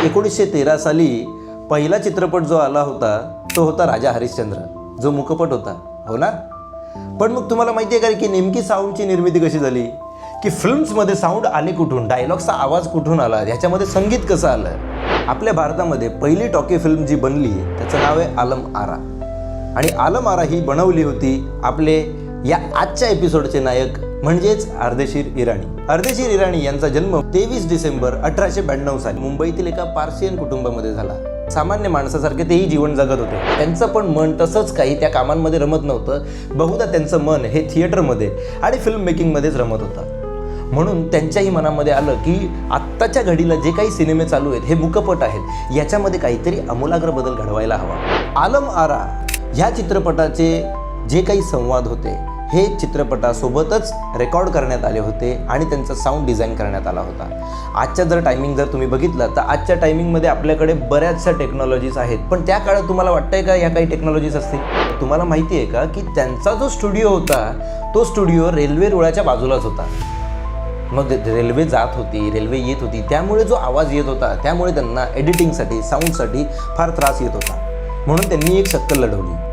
1913 साली पहिला चित्रपट जो आला होता तो होता राजा हरिश्चंद्र, जो मुकपट होता, हो ना? पण मग तुम्हाला माहिती आहे का की नेमकी साऊंडची निर्मिती कशी झाली, की फिल्म्समध्ये साऊंड आले कुठून, डायलॉग्सचा आवाज कुठून आला, ह्याच्यामध्ये संगीत कसं आलं? आपल्या भारतामध्ये पहिली टॉकी फिल्म जी बनली त्याचं नाव आहे आलम आरा. आणि आलम आरा ही बनवली होती आपले या आजच्या एपिसोडचे नायक म्हणजेच अर्देशीर इराणी. अर्देशीर इराणी यांचा जन्म 23 डिसेंबर 1892 साली मुंबईतील एका पार्शियन कुटुंबामध्ये झाला. सामान्य माणसासारखे तेही जीवन जगत होते. त्यांचं पण मन तसंच काही त्या कामांमध्ये रमत नव्हतं. बहुधा त्यांचं मन हे थिएटरमध्ये आणि फिल्म मेकिंगमध्येच रमत होतं. म्हणून त्यांच्याही मनामध्ये आलं की आत्ताच्या घडीला जे काही सिनेमे चालू आहेत हे मुकपट आहेत, याच्यामध्ये काहीतरी आमूलाग्र बदल घडवायला हवा. आलम आरा ह्या चित्रपटाचे जे काही संवाद होते हे चित्रपटासोबतच रेकॉर्ड करण्यात आले होते आणि त्यांचा साऊंड डिझाईन करण्यात आला होता. आजच्या टायमिंग जर तुम्ही बघितलं तर आजच्या टायमिंगमध्ये आपल्याकडे बऱ्याचशा टेक्नॉलॉजीज आहेत, पण त्या काळात तुम्हाला वाटतंय का या काही टेक्नॉलॉजीज असतील? तुम्हाला माहिती आहे का की त्यांचा जो स्टुडिओ होता तो स्टुडिओ रेल्वे रुळाच्या बाजूलाच होता. मग रेल्वे जात होती, रेल्वे येत होती, त्यामुळे जो आवाज येत होता त्यामुळे त्यांना एडिटिंगसाठी, साऊंडसाठी फार त्रास येत होता. म्हणून त्यांनी एक शक्कल लढवली.